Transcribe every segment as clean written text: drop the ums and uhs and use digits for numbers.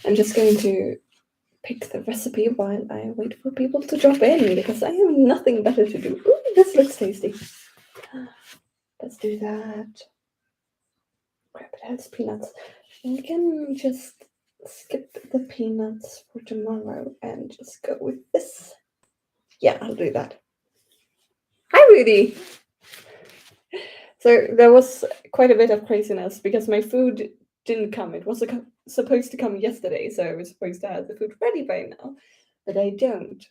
I'm just going to pick the recipe while I wait for people to drop in because I have nothing better to do. Ooh, this looks tasty. Let's do that. Crap, it has peanuts. We can just skip the peanuts for tomorrow and just go with this. Yeah, I'll do that. Hi, Rudy. So there was quite a bit of craziness because my food didn't come. It was supposed to come yesterday, so I was supposed to have the food ready by now, but I don't.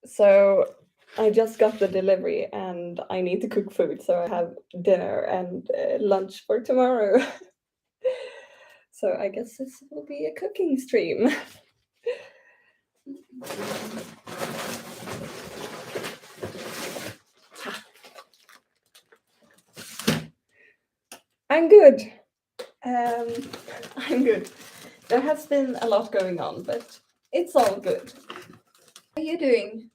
So I just got the delivery and I need to cook food, so I have dinner and lunch for tomorrow. So I guess this will be a cooking stream. I'm good. I'm good. There has been a lot going on, but it's all good. How are you doing?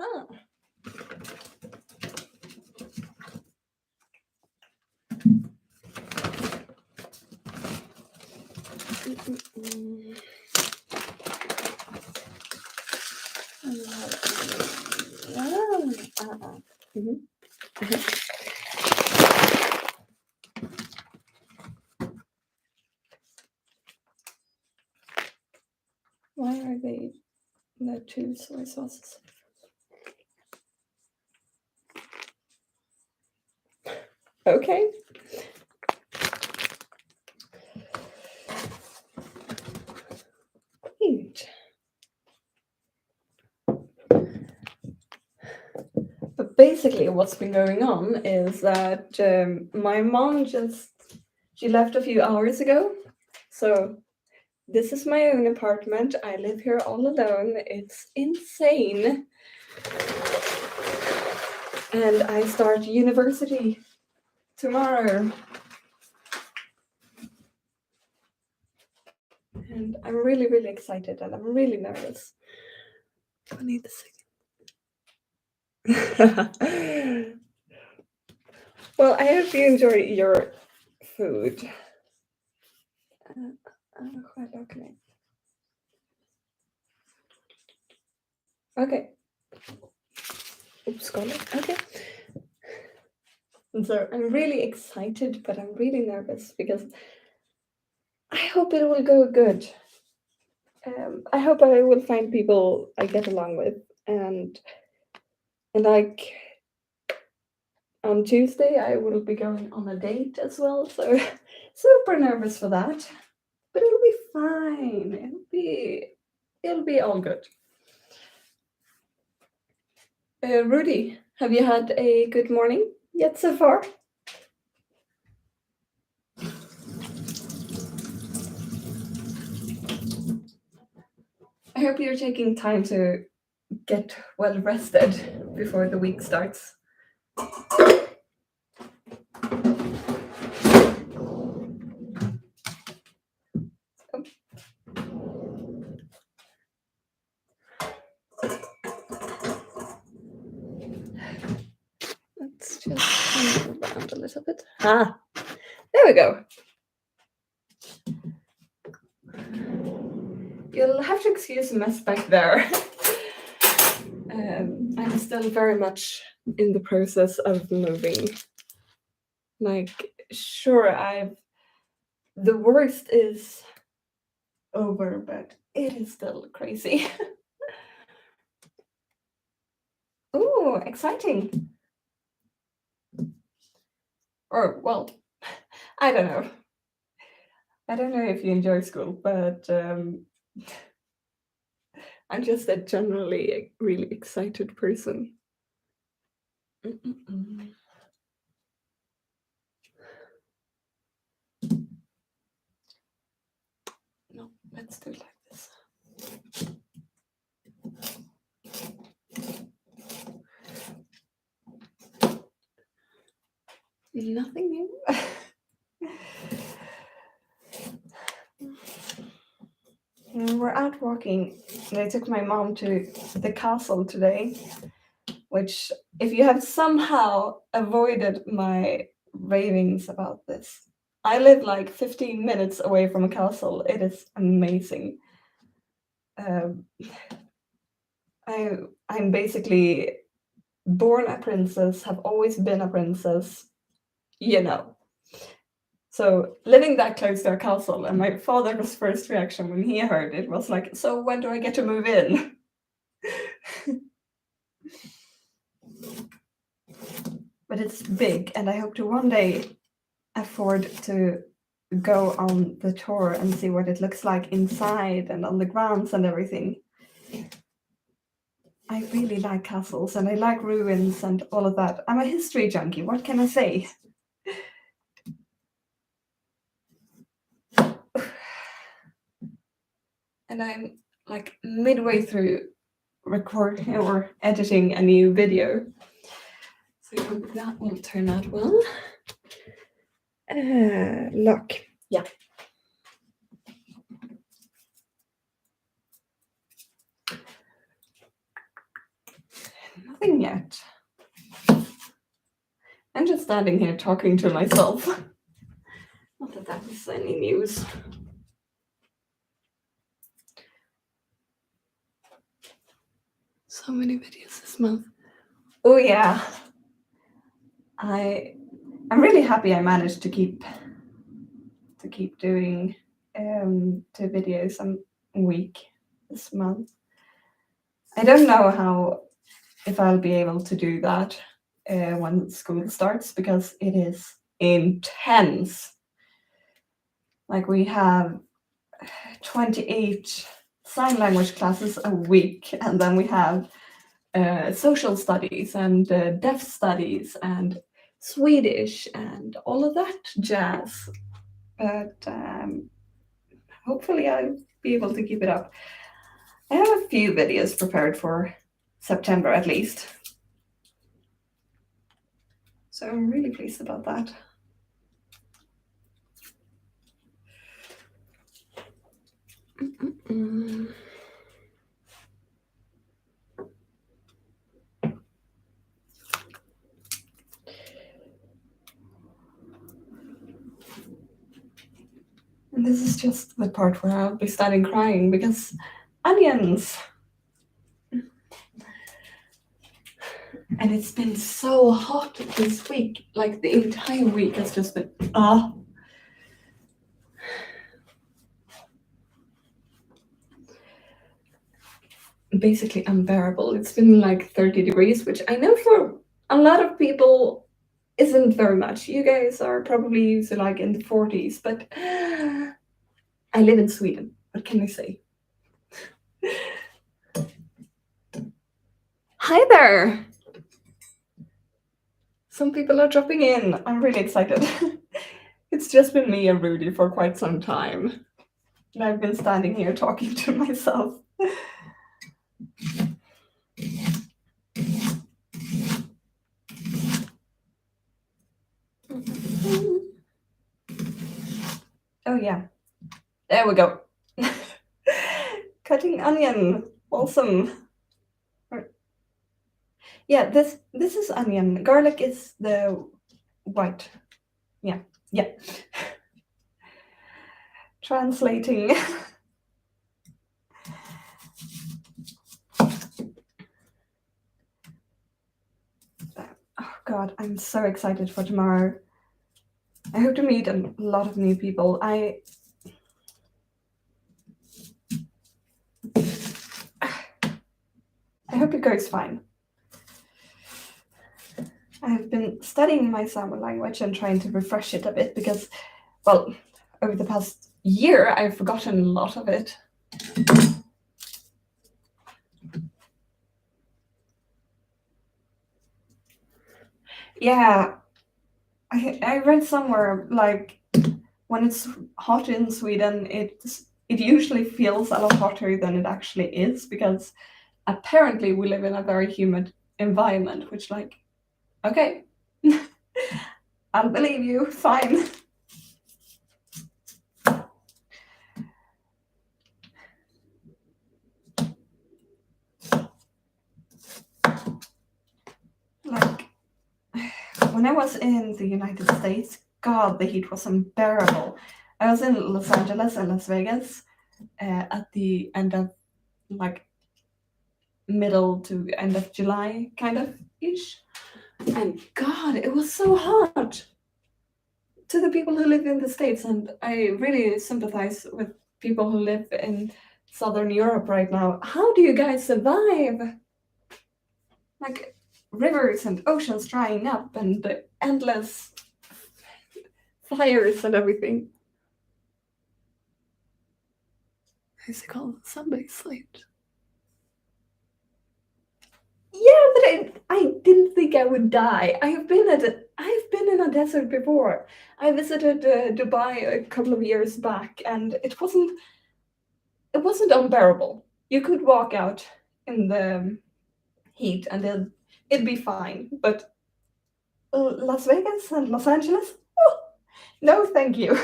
Aha. Why are they the two soy sauces? Okay. Great. But basically, what's been going on is that my mom she left a few hours ago. So this is my own apartment. I live here all alone. It's insane. And I start university tomorrow. And I'm really, really excited and I'm really nervous. I need a second. Well, I hope you enjoy your food. Okay. Oops, got it. Okay. And so I'm really excited, but I'm really nervous because I hope it will go good. I hope I will find people I get along with, and like on Tuesday I will be going on a date as well. So super nervous for that, but it'll be fine. It'll be all good. Rudy, have you had a good morning yet so far? I hope you're taking time to get well rested before the week starts. Let's just move around a little bit. Ah, there we go. You'll have to excuse the mess back there. I'm still very much in the process of moving. Like, sure, the worst is over, but it is still crazy. Ooh, exciting. Or, well, I don't know. I don't know if you enjoy school, but I'm just a generally really excited person. Mm-mm-mm. No, let's do it like this. Nothing new. we're out walking. I took my mom to the castle today, which, if you have somehow avoided my ravings about this, I live like 15 minutes away from a castle. It is amazing. Um, I'm basically born a princess, have always been a princess, you know. So living that close to a castle, and my father's first reaction when he heard it was like, "So when do I get to move in?" But it's big, and I hope to one day afford to go on the tour and see what it looks like inside and on the grounds and everything. I really like castles and I like ruins and all of that. I'm a history junkie, what can I say? And I'm like midway through recording or editing a new video. So I hope that will turn out well. Look, yeah. Nothing yet. I'm just standing here talking to myself. Not that that is any news. So many videos this month. Oh yeah. I'm really happy I managed to keep doing 2 videos a week this month. I don't know if I'll be able to do that when school starts because it is intense. Like we have 28 sign language classes a week, and then we have social studies and deaf studies and Swedish and all of that jazz. But hopefully I'll be able to keep it up. I have a few videos prepared for September at least. So I'm really pleased about that. And this is just the part where I'll be starting crying because onions. And it's been so hot this week. Like the entire week has just been basically unbearable. It's been like 30 degrees, which I know for a lot of people isn't very much. You guys are probably used to like in the 40s, but I live in Sweden. What can I say? Hi there! Some people are dropping in. I'm really excited. It's just been me and Rudy for quite some time. And I've been standing here talking to myself. Oh yeah, there we go. Cutting onion, awesome. Yeah, this is onion. Garlic is the white. Yeah. Translating. Oh God, I'm so excited for tomorrow. I hope to meet a lot of new people. I hope it goes fine. I've been studying my Samoan language and trying to refresh it a bit because, well, over the past year, I've forgotten a lot of it. Yeah, I read somewhere like when it's hot in Sweden, it usually feels a lot hotter than it actually is because apparently we live in a very humid environment, which like, okay, I'll believe you, fine. when I was in the United States, God, the heat was unbearable. I was in Los Angeles and Las Vegas at the end of like middle to end of July, kind of ish. And God, it was so hot to the people who live in the States. And I really sympathize with people who live in Southern Europe right now. How do you guys survive? Like rivers and oceans drying up and the endless fires and everything. Is it called Sunday Slate? Yeah, but I didn't think I would die. I've been in a desert before. I visited Dubai a couple of years back, and it wasn't unbearable. You could walk out in the heat, and it'd be fine. But Las Vegas and Los Angeles, oh, no, thank you.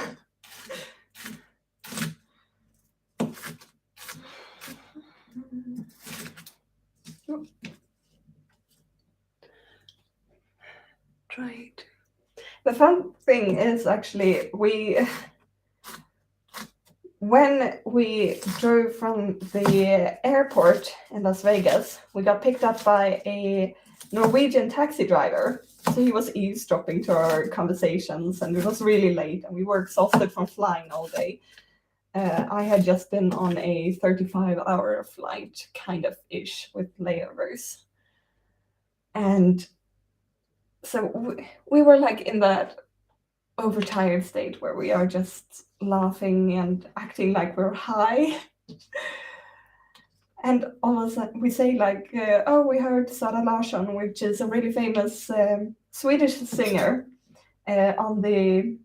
Right. The fun thing is actually when we drove from the airport in Las Vegas, we got picked up by a Norwegian taxi driver. So he was eavesdropping to our conversations, and it was really late, and we were exhausted from flying all day. I had just been on a 35-hour flight, kind of ish, with layovers. And so we were like in that overtired state where we are just laughing and acting like we're high. And all of a sudden we say like, oh, we heard Sara Larsson, which is a really famous Swedish singer, on the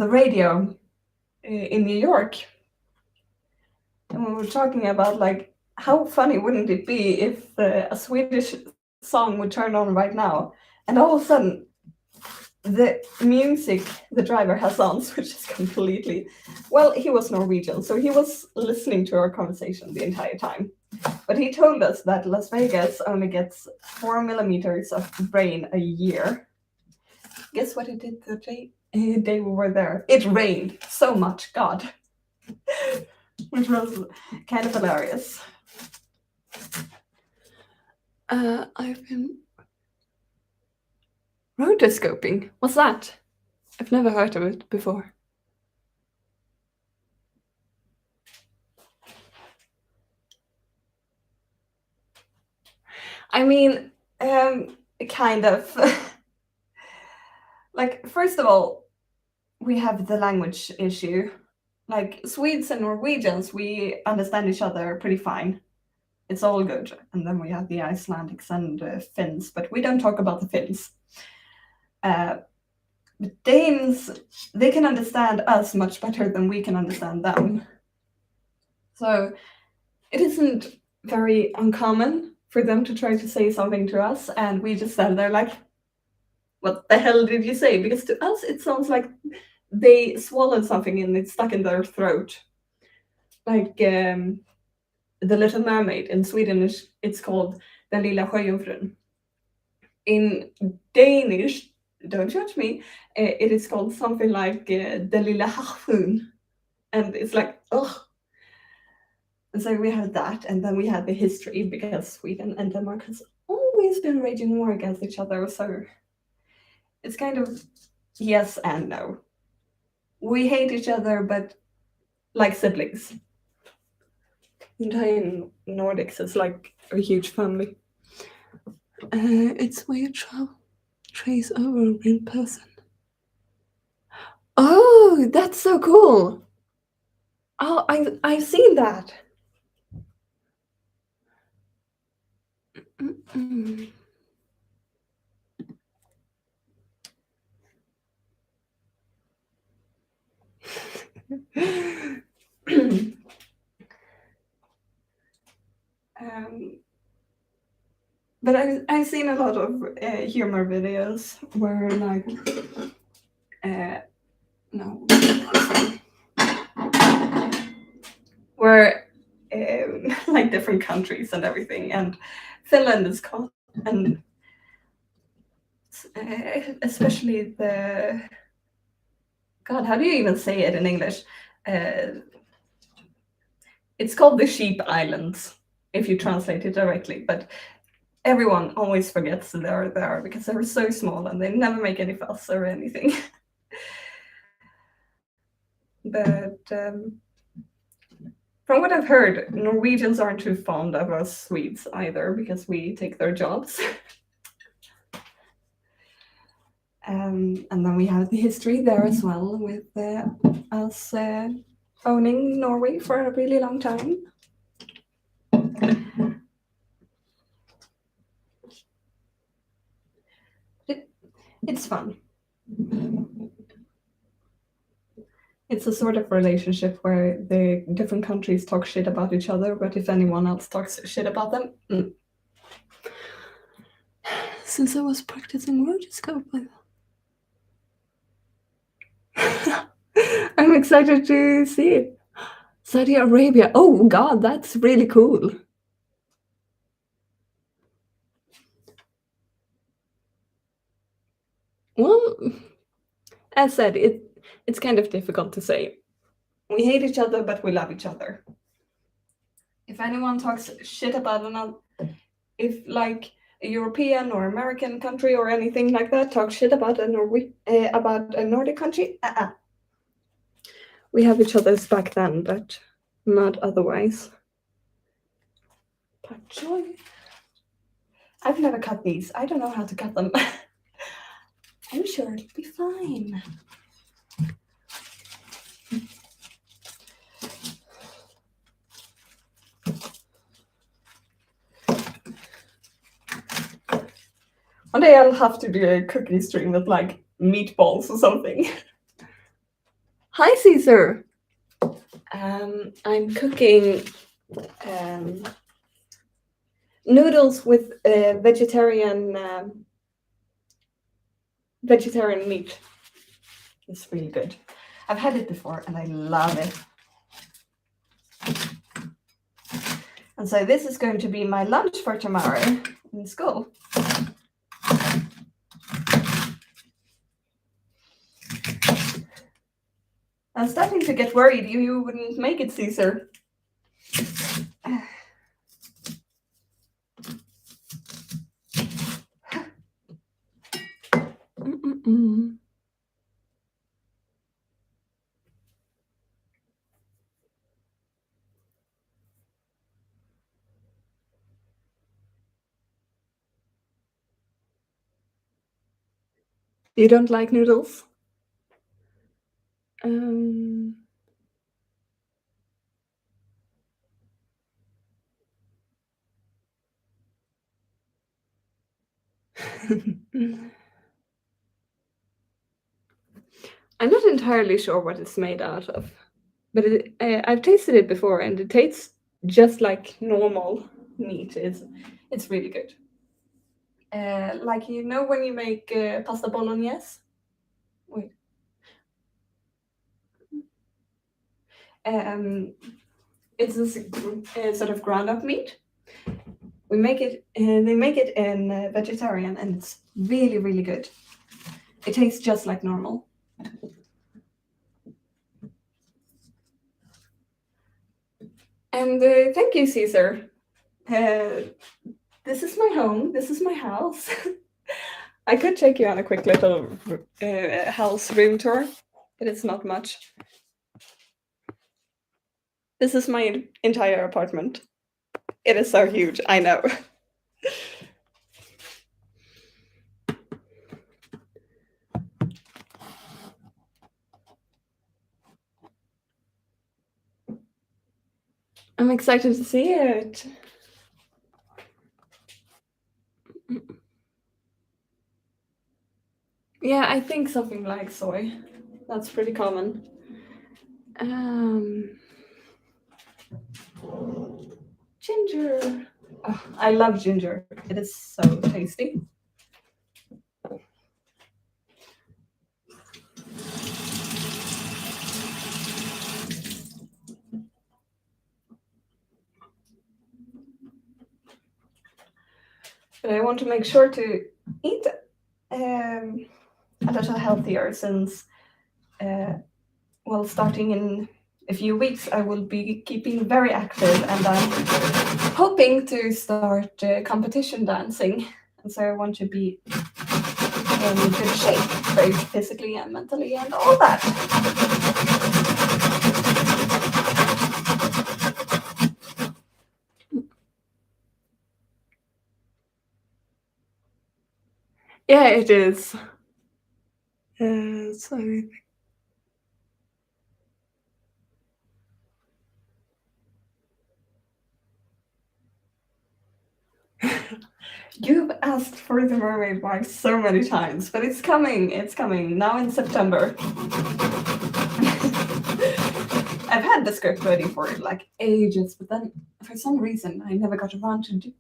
radio in New York. And we were talking about like, how funny wouldn't it be if a Swedish song would turn on right now? And all of a sudden, the music the driver has on switches completely. Well, he was Norwegian, so he was listening to our conversation the entire time. But he told us that Las Vegas only gets 4 millimeters of rain a year. Guess what it did the day we were there? It rained so much, God. Which was kind of hilarious. I've been rotoscoping. What's that? I've never heard of it before. I mean, kind of. Like, first of all, we have the language issue. Like, Swedes and Norwegians, we understand each other pretty fine. It's all good. And then we have the Icelandics and Finns, but we don't talk about the Finns. Danes, they can understand us much better than we can understand them. So it isn't very uncommon for them to try to say something to us, and we just stand there like, what the hell did you say? Because to us, it sounds like they swallowed something and it's stuck in their throat. Like The Little Mermaid in Swedish, it's called Den lilla sjöjungfrun. In Danish, don't judge me, it is called something like Den lilla havfrun. And it's like, ugh. And so we had that, and then we had the history, because Sweden and Denmark has always been waging war against each other, so it's kind of yes and no. We hate each other, but like siblings. Entire Nordics is like a huge family. It's where you trace over a real person. Oh, that's so cool. Oh, I've seen that. But I've seen a lot of humor videos where like no, where like different countries and everything, and Finland is caught and especially God, how do you even say it in English? It's called the Sheep Islands if you translate it directly, but everyone always forgets they're there because they're so small and they never make any fuss or anything. But from what I've heard, Norwegians aren't too fond of us Swedes either because we take their jobs. And then we have the history there as well with us owning Norway for a really long time. It's fun. It's a sort of relationship where the different countries talk shit about each other, but if anyone else talks shit about them, Since I was practicing rotoscope, I'm excited to see it. Saudi Arabia. Oh God, that's really cool. Well, as said, it's kind of difficult to say. We hate each other, but we love each other. If anyone talks shit about another, if like a European or American country or anything like that talks shit about about a Nordic country, we have each other's back then, but not otherwise. Pak Choi. I've never cut these. I don't know how to cut them. I'm sure it'll be fine. One day I'll have to do a cooking stream with like meatballs or something. Hi, Caesar. I'm cooking noodles with vegetarian meat. It's really good. I've had it before and I love it. And so this is going to be my lunch for tomorrow in school. I'm starting to get worried you wouldn't make it, Caesar. You don't like noodles? I'm not entirely sure what it's made out of, but I've tasted it before and it tastes just like normal meat. It's really good. Like when you make pasta bolognese? Wait. It's a sort of ground up meat. We make it, they make it in vegetarian, and it's really, really good. It tastes just like normal. And thank you, Caesar. This is my home. This is my house. I could take you on a quick little house room tour, but it's not much. This is my entire apartment. It is so huge, I know. I'm excited to see it. Yeah, I think something like soy. That's pretty common. Ginger. Oh, I love ginger. It is so tasty. But I want to make sure to eat a little healthier since, starting in a few weeks, I will be keeping very active and I'm hoping to start competition dancing. And so I want to be in good shape, both physically and mentally and all that. Yeah, it is. So you've asked for the mermaid wife so many times, but it's coming. It's coming now in September. I've had the script ready for it like ages, but then for some reason I never got around to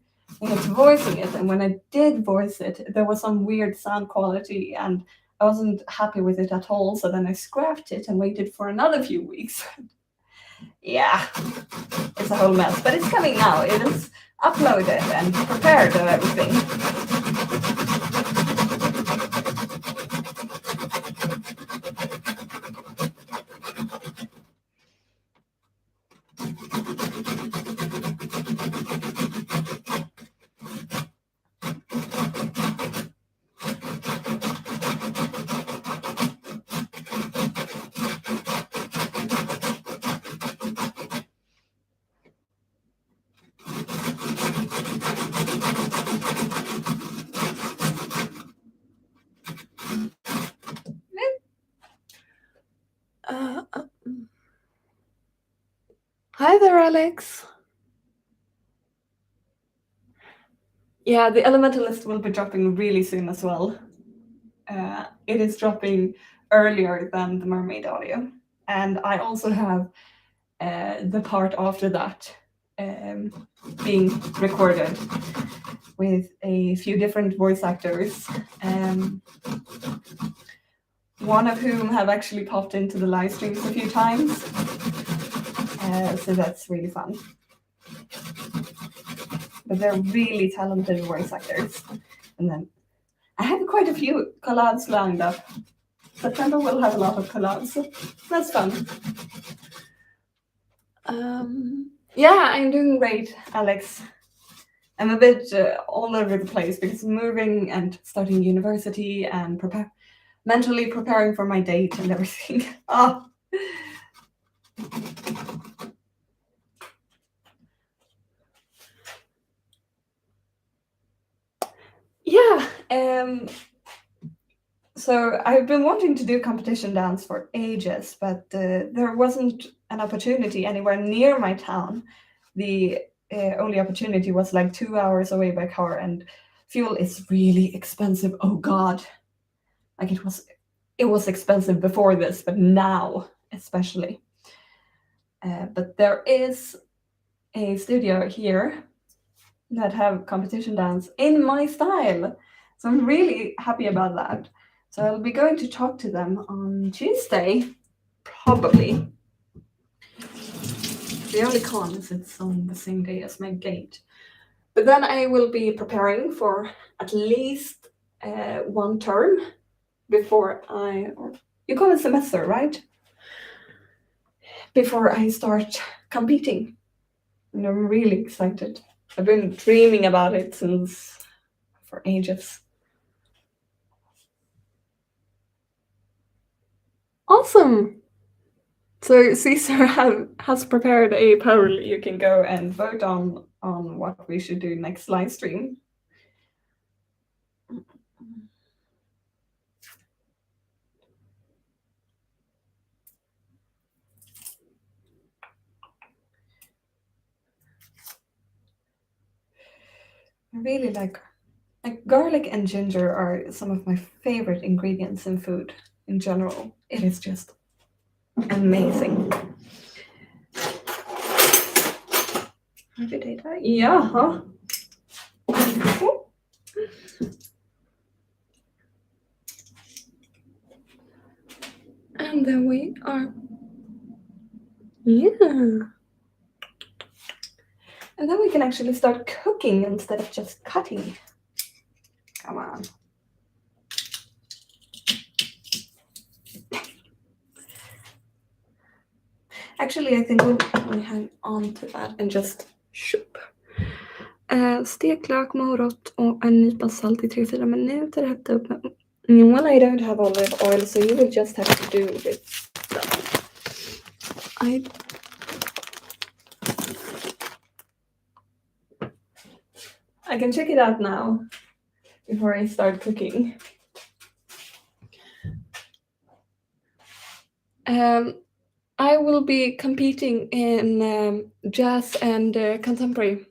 voicing it. And when I did voice it, there was some weird sound quality, and I wasn't happy with it at all. So then I scrapped it and waited for another few weeks. Yeah, it's a whole mess, but it's coming now. It is uploaded and prepared and everything. Hi there, Alex. Yeah, the Elementalist will be dropping really soon as well. It is dropping earlier than the Mermaid audio. And I also have the part after that being recorded with a few different voice actors. One of whom have actually popped into the live streams a few times. So that's really fun. But they're really talented voice actors. And then I have quite a few collabs lined up. September will have a lot of collabs. So that's fun. Yeah, I'm doing great, Alex. I'm a bit all over the place because moving and starting university and mentally preparing for my date and everything. Oh. Yeah. So I've been wanting to do competition dance for ages, but there wasn't an opportunity anywhere near my town. The only opportunity was like 2 hours away by car, and fuel is really expensive. Oh God, like it was expensive before this, but now especially. But there is a studio here that have competition dance in my style, so I'm really happy about that. So I'll be going to talk to them on Tuesday, probably. The only con is it's on the same day as my gate. But then I will be preparing for at least one term before you call it semester, right? Before I start competing. And I'm really excited. I've been dreaming about it for ages. Awesome. So Caesar has prepared a poll. You can go and vote on what we should do next live stream. I really like garlic and ginger are some of my favorite ingredients in food in general. It is just amazing. Happy data? Yeah, huh? And then we are. Yeah. And then we can actually start cooking instead of just cutting. Come on. Actually, I think we'll hang on to that and just shoop. Stek lök, morot och en nypa salt i 3-4 minuter. Hetta upp med... Well, I don't have olive oil, so you will just have to do with stuff. I can check it out now before I start cooking. I will be competing in jazz and contemporary.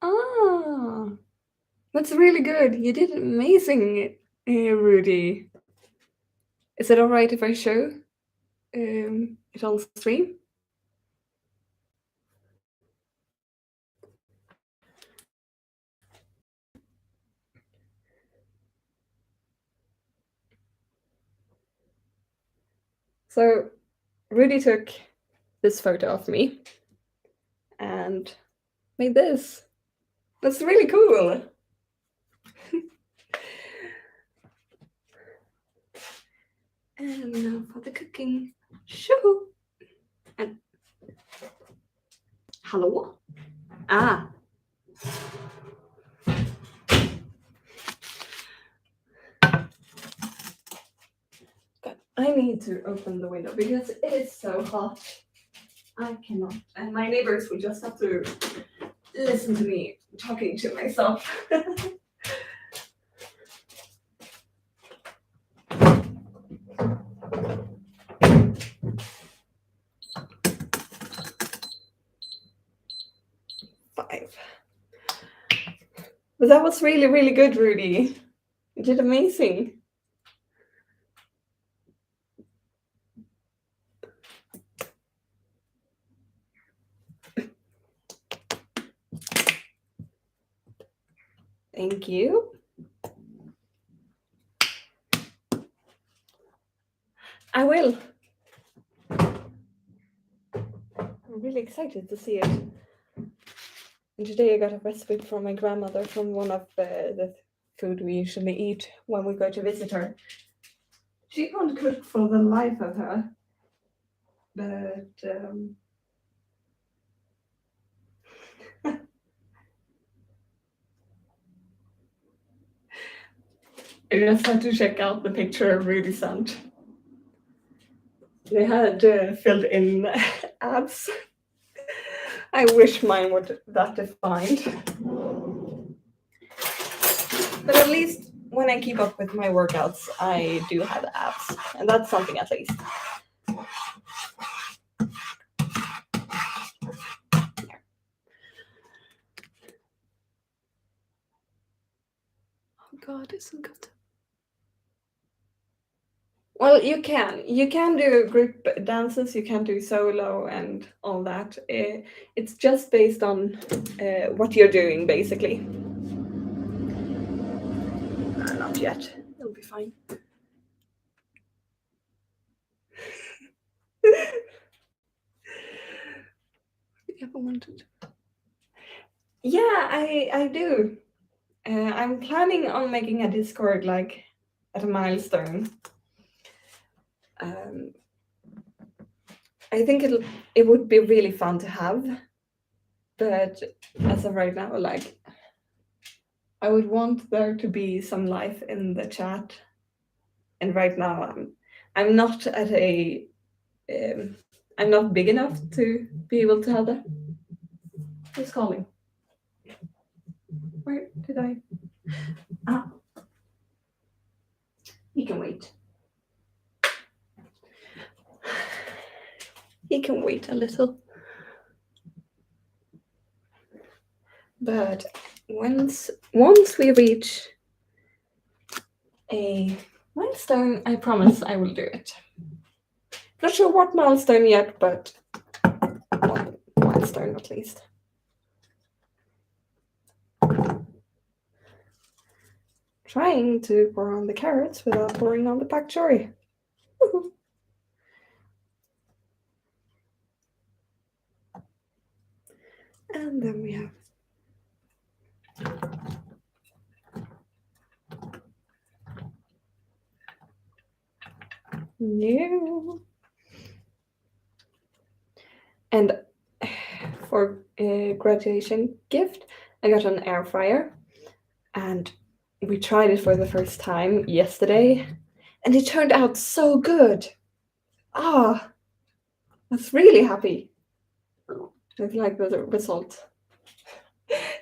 Ah, that's really good. You did amazing, Rudy. Is it all right if I show it on stream? So Rudy took this photo of me and made this. That's really cool. And now for the cooking. Shoo! And hello? Ah. God, I need to open the window because it is so hot. I cannot. And my neighbors will just have to listen to me talking to myself. 5. But that was really, really good, Rudy. You did amazing. Thank you. I will. I'm really excited to see it. And today I got a recipe from my grandmother from one of the food we usually eat when we go to visit her. She can't cook for the life of her, but I just had to check out the picture Rudy sent. They had filled in abs. I wish mine were that defined. But at least when I keep up with my workouts, I do have abs. And that's something at least. Oh God, it's so good. Well, you can do group dances, you can do solo and all that. It's just based on what you're doing, basically. Not yet. It'll be fine. You ever wanted? Yeah, I do. I'm planning on making a Discord like at a milestone. I think it would be really fun to have, but as of right now, like I would want there to be some life in the chat, and right now I'm not at a I'm not big enough to be able to have that. Who's calling? Where did I? Ah, he can wait. He can wait a little. But once we reach a milestone, I promise I will do it. Not sure what milestone yet, but one milestone at least. Trying to pour on the carrots without pouring on the pak chori. And then we have Yeah. And for a graduation gift, I got an air fryer, and we tried it for the first time yesterday, and it turned out so good. Ah, I was really happy with like the result.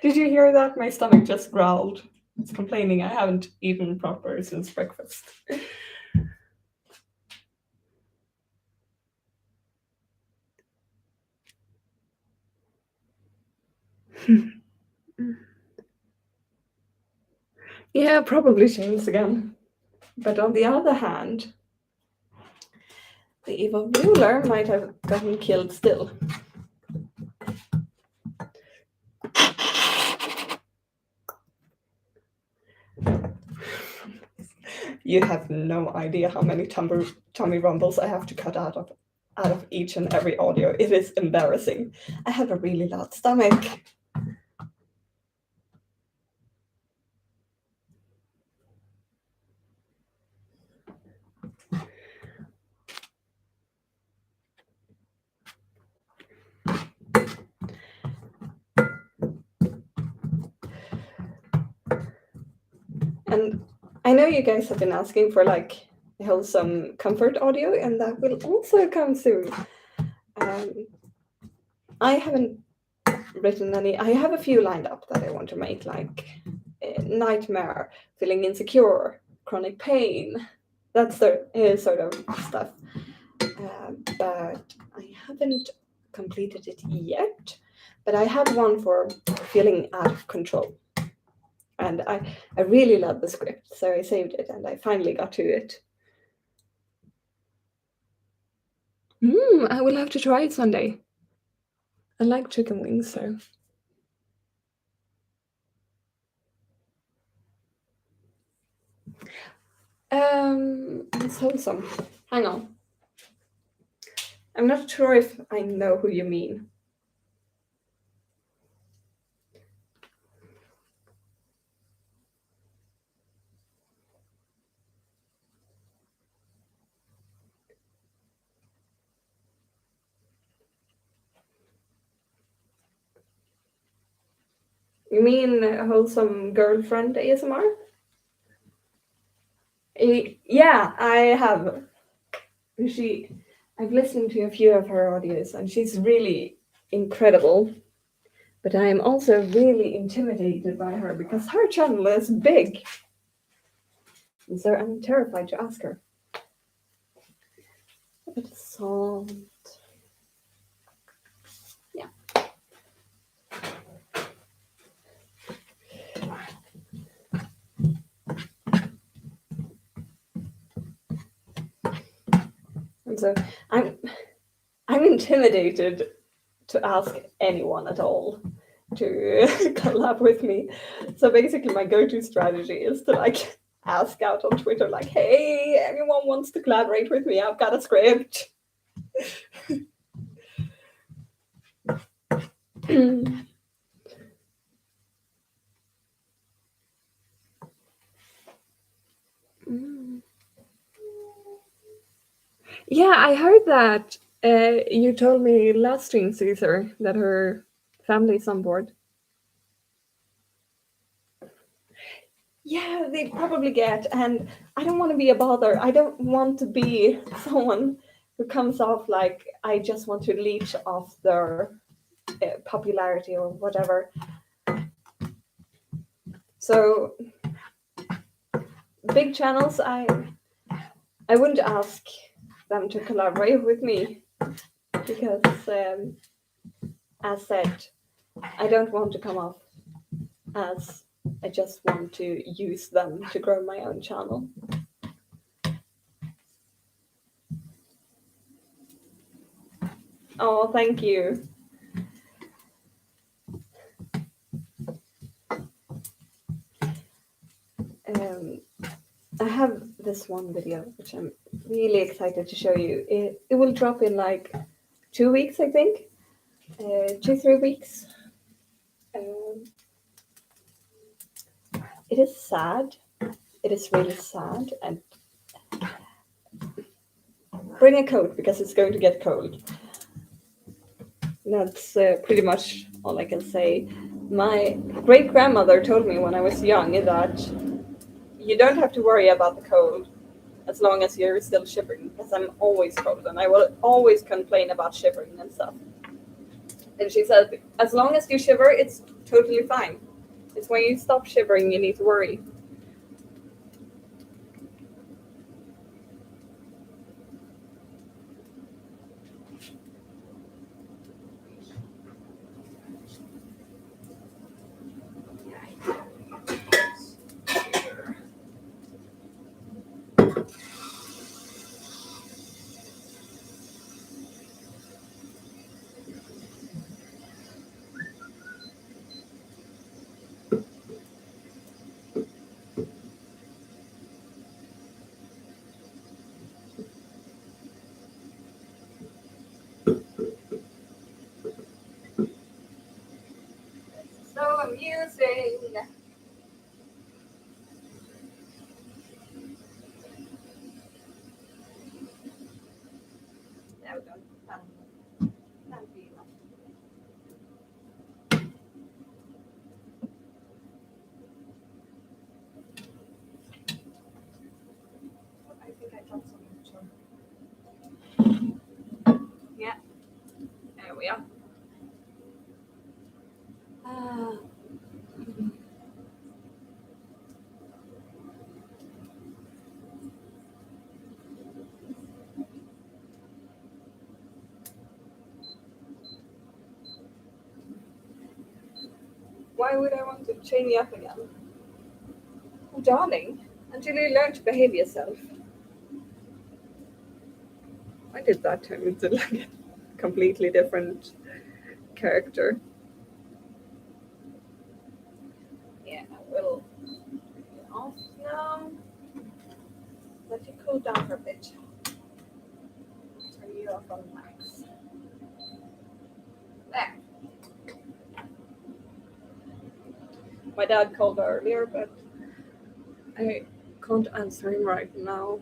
Did you hear that? My stomach just growled. It's complaining I haven't eaten proper since breakfast. Yeah, probably changed again. But on the other hand, the evil ruler might have gotten killed still. You have no idea how many tummy rumbles I have to cut out of each and every audio. It is embarrassing. I have a really loud stomach. And I know you guys have been asking for like wholesome comfort audio, and that will also come soon. I haven't written any. I have a few lined up that I want to make, like nightmare, feeling insecure, chronic pain. That's the sort of stuff. But I haven't completed it yet. But I have one for feeling out of control. And I really love the script, so I saved it and I finally got to it. I will have to try it someday. I like chicken wings, so. It's wholesome. Hang on. I'm not sure if I know who you mean. You mean wholesome girlfriend ASMR? Yeah, I have. I've listened to a few of her audios, and she's really incredible. But I am also really intimidated by her because her channel is big. And so I'm terrified to ask her. It's salt. Yeah. And so I'm intimidated to ask anyone at all to collab with me. So basically my go-to strategy is to like ask out on Twitter, like, hey, anyone wants to collaborate with me? I've got a script. Yeah, I heard that. You told me last stream, Caesar, that her family's on board. Yeah, they probably get, and I don't want to be a bother. I don't want to be someone who comes off like I just want to leech off their popularity or whatever. So big channels, I wouldn't ask them to collaborate with me because, as said, I don't want to come off as I just want to use them to grow my own channel. Oh, thank you. I have this one video which I'm really excited to show you. It will drop in like 2 weeks, I think. 2-3 weeks. It is sad. It is really sad. And bring a coat because it's going to get cold. That's pretty much all I can say. My great grandmother told me when I was young that you don't have to worry about the cold as long as you're still shivering, because I'm always cold and I will always complain about shivering and stuff. And she said, as long as you shiver, it's totally fine. It's when you stop shivering you need to worry. So amusing. No, don't. Can't be enough. I think I dropped something. Yeah, there we are. Ah. Why would I want to chain you up again? Oh, darling, until you learn to behave yourself. Why did that turn into like a completely different character? Yeah, we'll get off now. Let you cool down for a bit. Turn you off on max. There. My dad called earlier, but I can't answer him right now.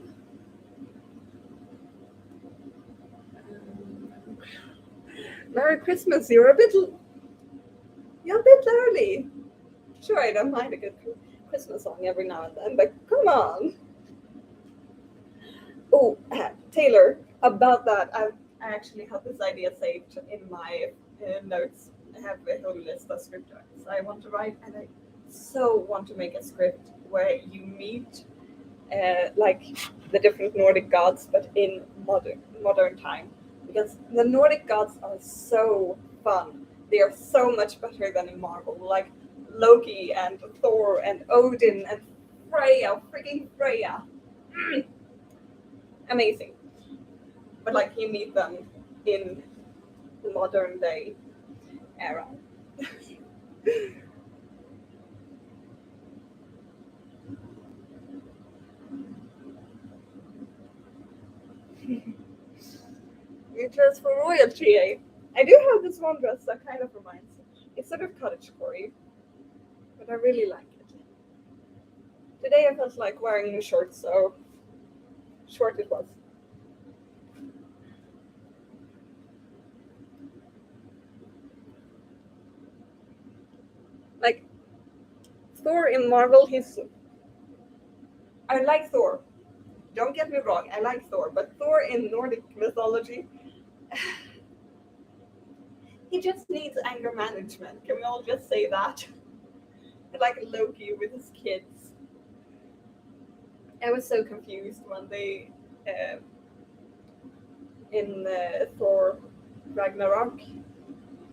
Um, Merry Christmas. You're a bit early. Sure, I don't mind a good Christmas song every now and then, but come on. Oh, Taylor, about that, I actually have this idea saved in my notes. I have a whole list of script ideas I want to write, and I so want to make a script where you meet like the different Nordic gods, but in modern time, because the Nordic gods are so fun. They are so much better than in Marvel. Like Loki and Thor and Odin and Freya, freaking Freya, amazing. But like you meet them in the modern day era. You dress for royalty, eh? I do have this one dress that kind of reminds me. It's sort of cottagecore, but I really like it. Today I felt like wearing new shorts, so short it was. Like Thor in Marvel, I like Thor. Don't get me wrong, I like Thor, but Thor in Nordic mythology, he just needs anger management. Can we all just say that? Like Loki with his kids. I was so confused when they uh, in Thor Ragnarok.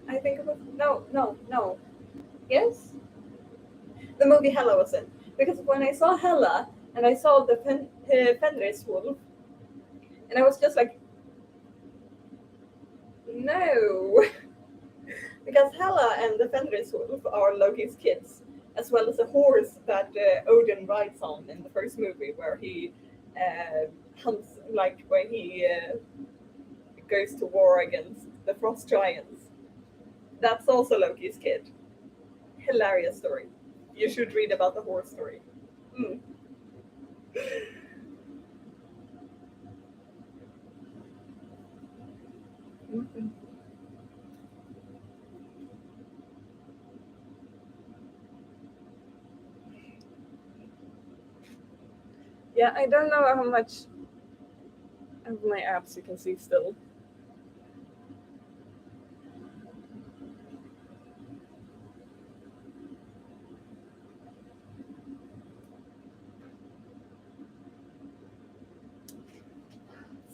I think it was no. Yes, the movie Hela was in, because when I saw Hela and I saw the Fenris wolf, and I was just like, no, because Hela and the Fenris wolf are Loki's kids, as well as a horse that Odin rides on in the first movie, where he uh, hunts, like where he goes to war against the frost giants. That's also Loki's kid. Hilarious story. You should read about the horse story. Mm. Mhm. Yeah, I don't know how much of my apps you can see still.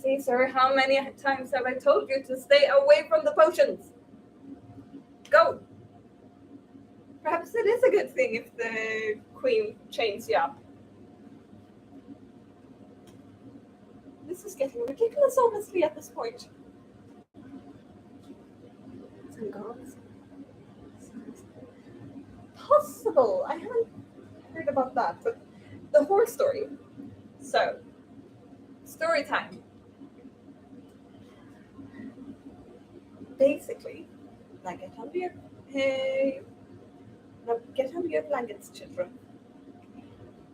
Caesar, how many times have I told you to stay away from the potions? Go! Perhaps it is a good thing if the queen chains you up. This is getting ridiculous, honestly, at this point. Thank God. Possible. I haven't heard about that, but the horse story. So, story time. Basically, now get under your hey, now get under your blankets, children.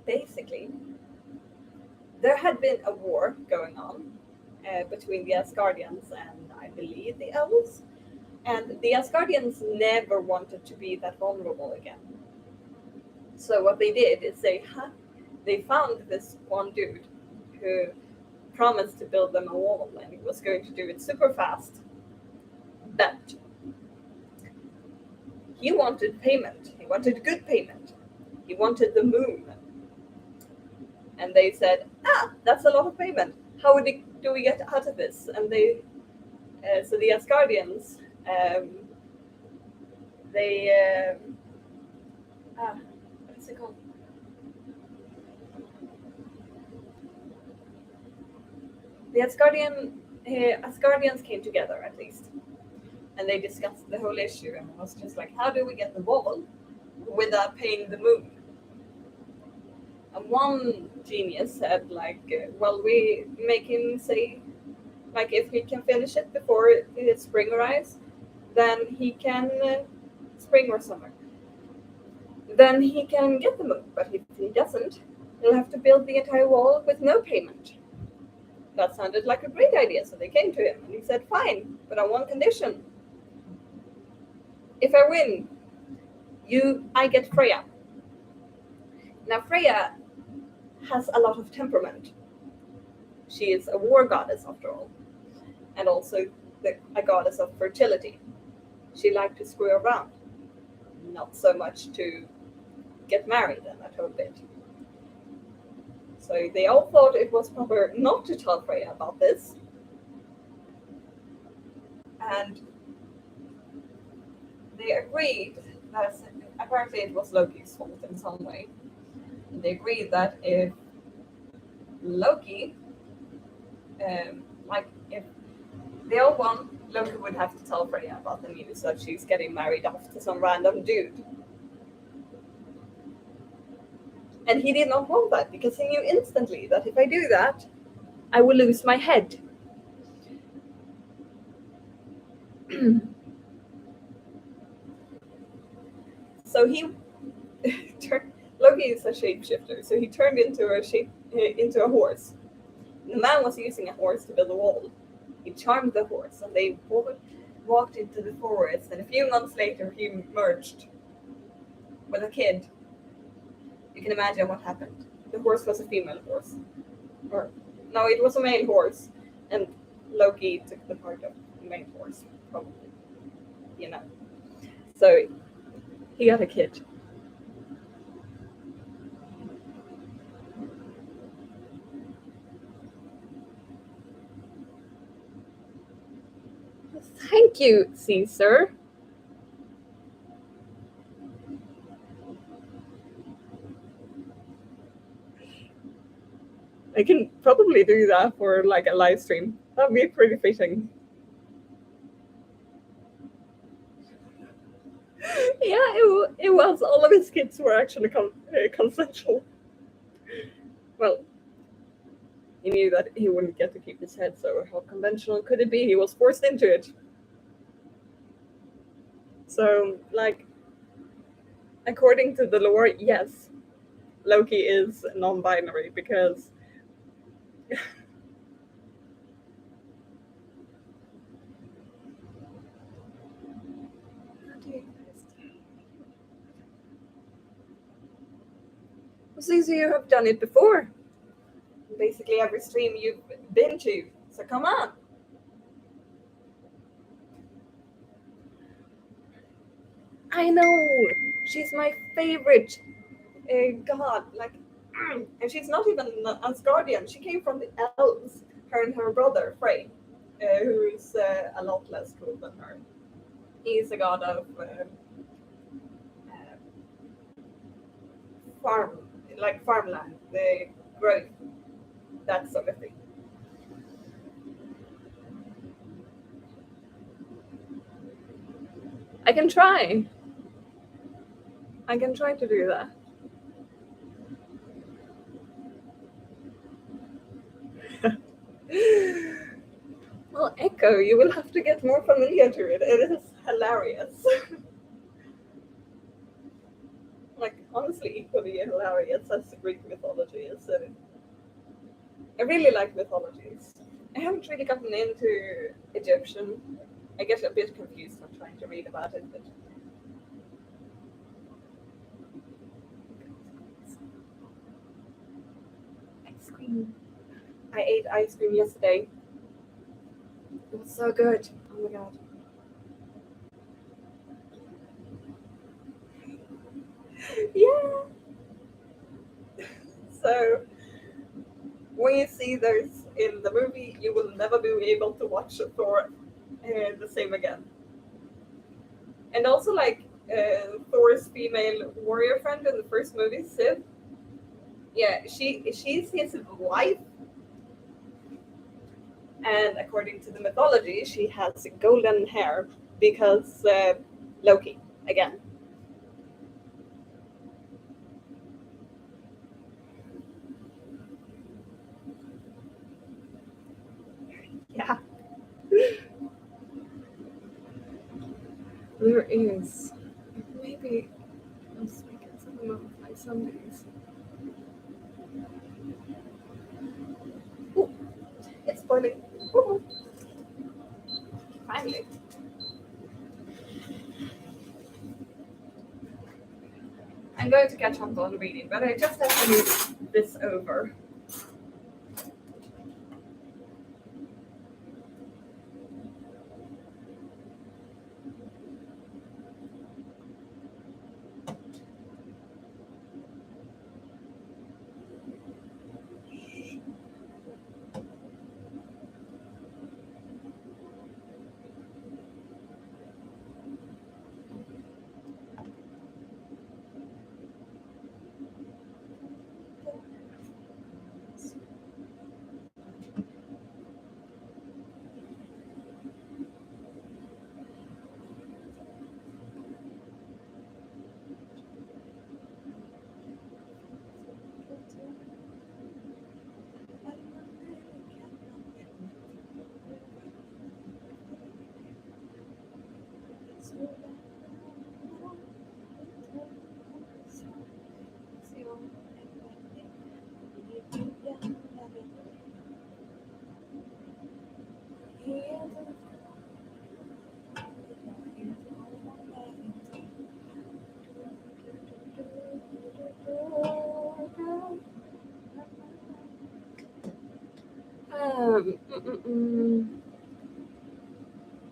Basically, there had been a war going on between the Asgardians and I believe the elves. And the Asgardians never wanted to be that vulnerable again. So what they did is they found this one dude who promised to build them a wall, and he was going to do it super fast. But he wanted payment. He wanted good payment. He wanted the moon. And they said, that's a lot of payment. How do we get out of this? And so the Asgardians, um, they, what is it called? The Asgardians came together at least, and they discussed the whole issue, and it was just like, how do we get the wall without paying the moon? And one genius said, like, well, we make him say, like, if he can finish it before spring arrives, then he can spring or summer. Then he can get the moon. But if he doesn't, he'll have to build the entire wall with no payment. That sounded like a great idea, so they came to him and he said, fine, but on one condition. If I win, I get Freya. Now Freya has a lot of temperament. She is a war goddess after all, and also a goddess of fertility. She liked to screw around, not so much to get married and that whole bit. So they all thought it was proper not to tell Freya about this. And they agreed that apparently it was Loki's fault in some way. And they agreed that if Loki, like if they all won, Loki would have to tell Freya about the news that she's getting married off to some random dude. And he did not want that because he knew instantly that if I do that, I will lose my head. So Loki is a shapeshifter, so he turned into a horse. The man was using a horse to build a wall. He charmed the horse, and they walked into the forest. And a few months later, he merged with a kid. You can imagine what happened. The horse was a female horse, or no, it was a male horse, and Loki took the part of the male horse, probably. You know, so he got a kid. Thank you, Caesar. I can probably do that for like a live stream. That'd be pretty fitting. Yeah, it was. All of his kids were actually consensual. Well, he knew that he wouldn't get to keep his head, so how conventional could it be? He was forced into it. So, like, according to the lore, yes, Loki is non-binary because since you have done it before. Basically every stream you've been to. So come on. I know. She's my favorite. God, like, and she's not even an Asgardian. She came from the elves. Her and her brother Frey, who's a lot less cool than her. He's a god of uh, farm, like farmland, the growth, that sort of thing. I can try. I can try to do that. Well, Echo, you will have to get more familiar to it. It is hilarious. Like, honestly, equally hilarious as Greek mythology is. So I really like mythologies. I haven't really gotten into Egyptian. I get a bit confused when trying to read about it, but ice cream. I ate ice cream yesterday. It was so good. Oh my god. Yeah. So when you see those in the movie, you will never be able to watch Thor the same again. And also, like Thor's female warrior friend in the first movie, Sif. Yeah, she's his wife, and according to the mythology, she has golden hair because Loki again. Yeah, there is. Maybe let's make it something on Sundays. Ooh, it's boiling. Ooh, finally. I'm going to catch up on reading, but I just have to move this over.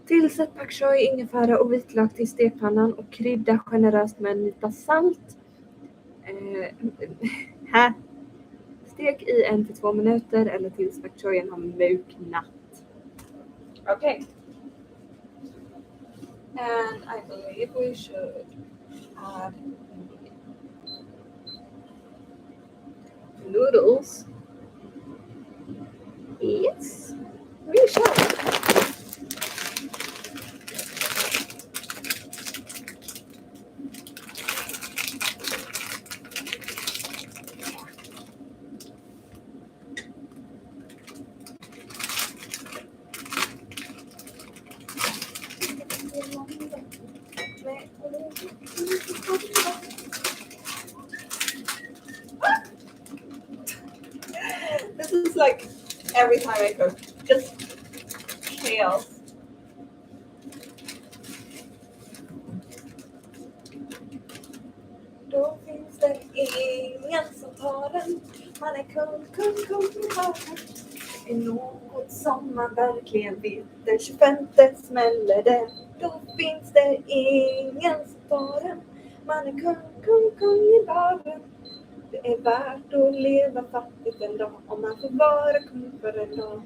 Tillsätt pak choi, ingefära och vitlök till stekpannan och krydda generöst med en nypa salt. Stek i 1 till 2 minuter eller tills pak choien har mjuknat. Okay. And I believe we should add noodles. Yes, we shall. It's like every time I cook, just chaos. Då finns det ingen som tar den. Man är kung i världen. Det är något som man verkligen vet. Den 25 smäller det. Då finns det ingen som tar den. Man är kung i världen. Det är värt att leva fattigt en dag om man får vara kung för en dag.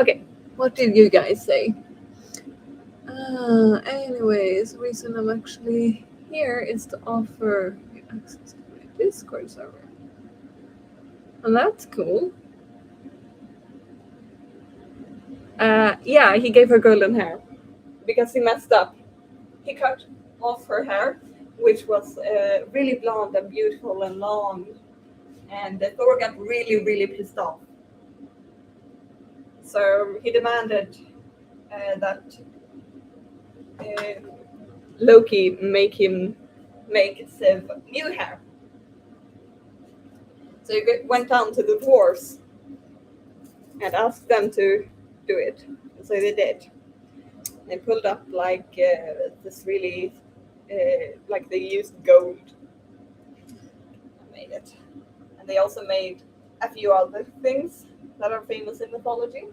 Okay, what did you guys say? Anyways, the reason I'm actually here is to offer you access to my Discord server. And that's cool. Yeah, he gave her golden hair because he messed up. He cut off her hair, which was really blonde and beautiful and long. And Thor got really, really pissed off. So he demanded that Loki make Sif new hair. So he went down to the dwarves and asked them to do it. And so they did. They pulled up like this really, like they used gold. And made it. And they also made a few other things that are famous in mythology.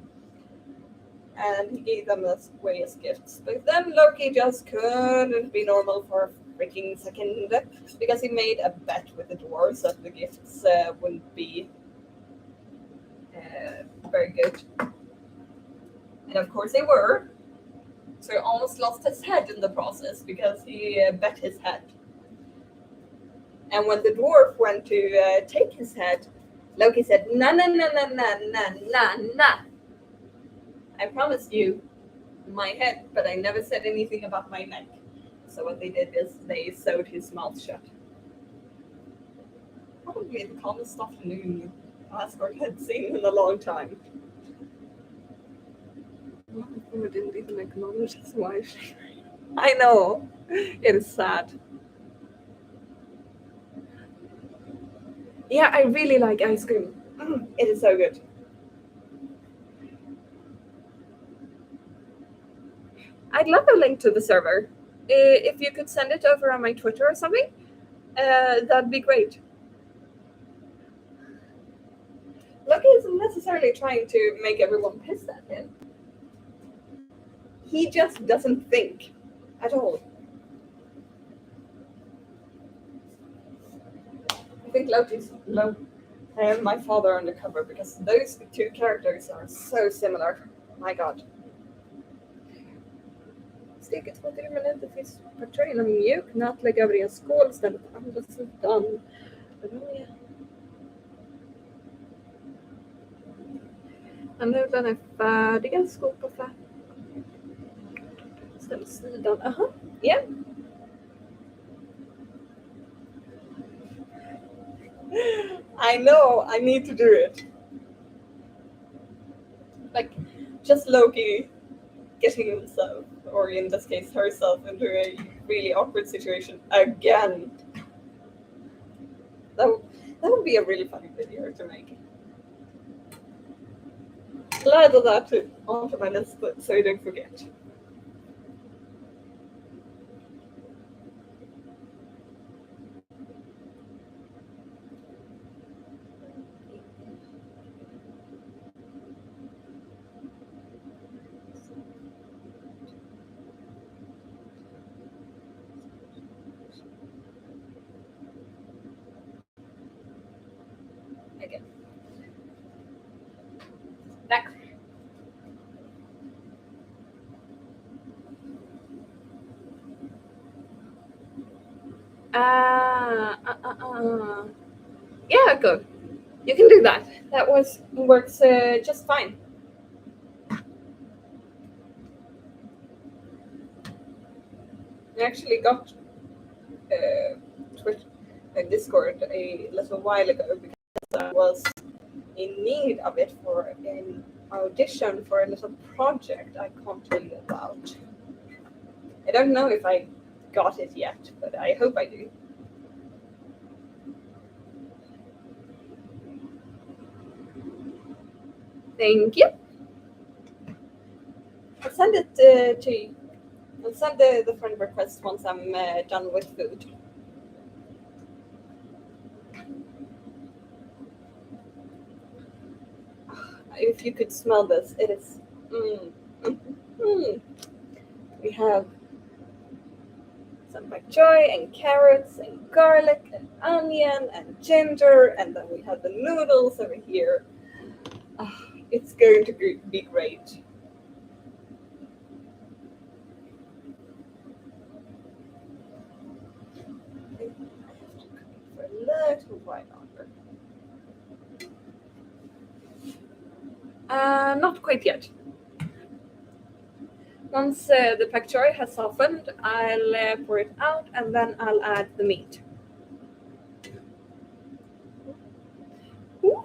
And he gave them away as gifts. But then Loki just couldn't be normal for a freaking second because he made a bet with the dwarves that the gifts wouldn't be very good. And of course they were. So he almost lost his head in the process because he bet his head. And when the dwarf went to take his head, Loki said, "Nah. I promised you my head, but I never said anything about my neck." So what they did is they sewed his mouth shut. Probably the calmest afternoon Asgard had seen in a long time. I didn't even acknowledge his wife. I know. It is sad. Yeah, I really like ice cream. It is so good. I'd love a link to the server. If you could send it over on my Twitter or something, that'd be great. Loki isn't necessarily trying to make everyone pissed at him. He just doesn't think at all. I think Loki's my father undercover because those two characters are so similar. My God. Steget 2 minuter tills portrayerna mjuk nattlägg över en skål istället på andra sidan. När nudlarna är färdiga, skopa färdigt. Ställ sidan. Aha, yeah. I know, I need to do it. Like, just Loki getting himself, or in this case herself, into a really awkward situation again. That would be a really funny video to make. I'll add that onto my list so I don't forget. Again. Next. Yeah, good. You can do that. That works just fine. I actually got Twitch and Discord a little while ago because I was in need of it for an audition for a little project I can't tell you about. I don't know if I got it yet, but I hope I do. Thank you. I'll send it to you. I'll send the friend request once I'm done with food. If you could smell this, it is. Mm. We have some bok choy and carrots and garlic and onion and ginger, and then we have the noodles over here. It's going to be great. I have to cook it for a little while longer. Not quite yet. Once the pak choi has softened, I'll pour it out and then I'll add the meat. Ooh.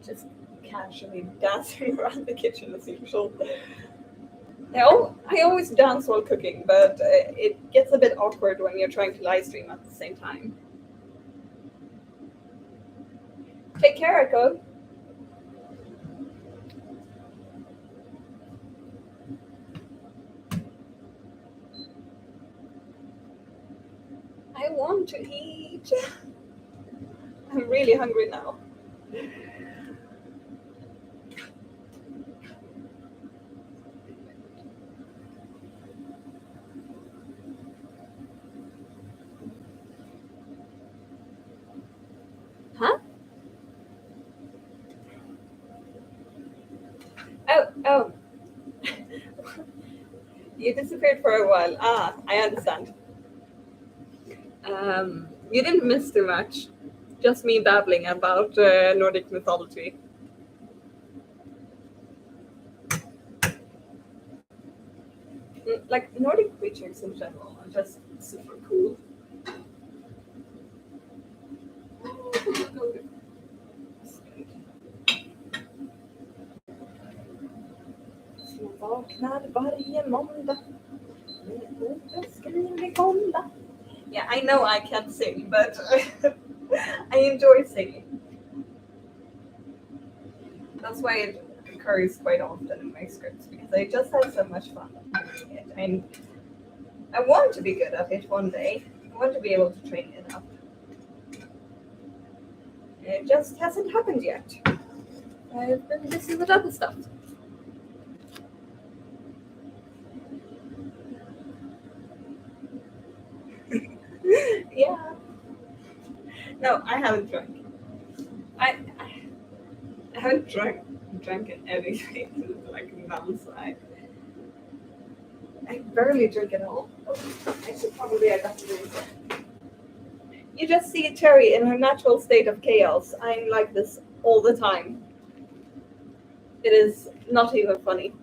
Just casually dancing around the kitchen as usual. I always dance while cooking, but it gets a bit awkward when you're trying to live stream at the same time. Take care, Echo. I want to eat. I'm really hungry now. Huh? Oh. You disappeared for a while. I understand. You didn't miss too much. Just me babbling about Nordic mythology. Like Nordic creatures in general are just super cool. Jag vaknar varje måndag med oberskrivlig måndag. Yeah, I know I can't sing, but I enjoy singing. That's why it occurs quite often in my scripts because I just have so much fun doing it. And I want to be good at it one day. I want to be able to train it up. It just hasn't happened yet. I've been busy with other stuff. Yeah. No, I haven't drunk. I haven't drunk anything since like months. I barely drink at all. I should probably adapt to this. You just see Terry in her natural state of chaos. I'm like this all the time. It is not even funny.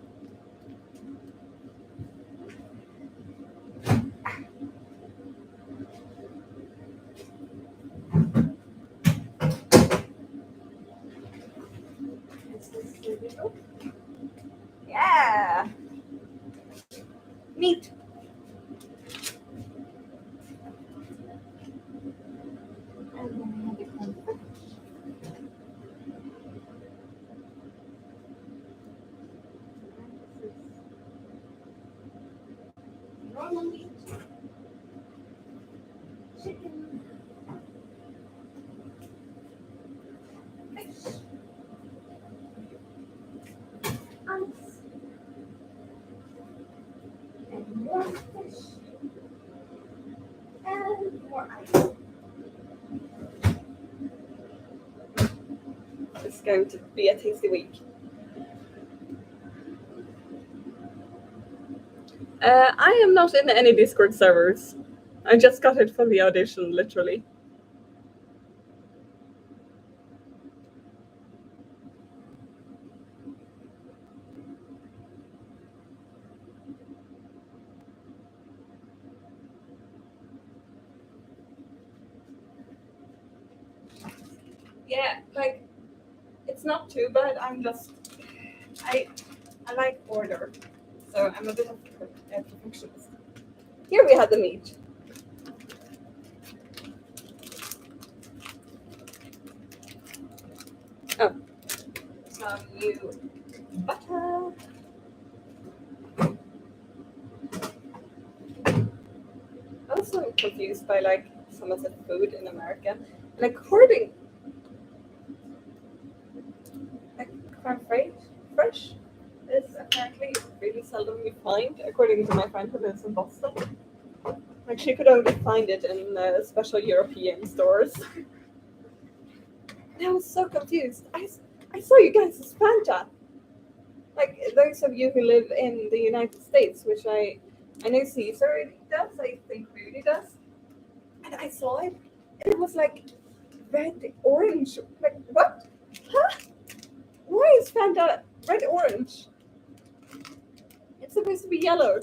Yeah. Meat. And then I have the cornflakes. Normal meat. Chicken. Fish. Ice. And more fish. And more ice. It's going to be a tasty week. I am not in any Discord servers. I just got it for the audition, literally. Yeah, like it's not too bad. I I like order, so I'm a bit of a perfectionist. Here we have the meat. Oh, some new butter. I'm also confused by like some of the food in America. Like according like crab fresh is apparently really seldom you find, according to my friend who lives in Boston. Like she could only find it in special European stores. And I was so confused. I saw you guys as Fanta. Like those of you who live in the United States, which I know Caesar does, I think Rudy does. And I saw it, and it was like red orange. Like what? Huh? Why is Fanta red orange? It's supposed to be yellow.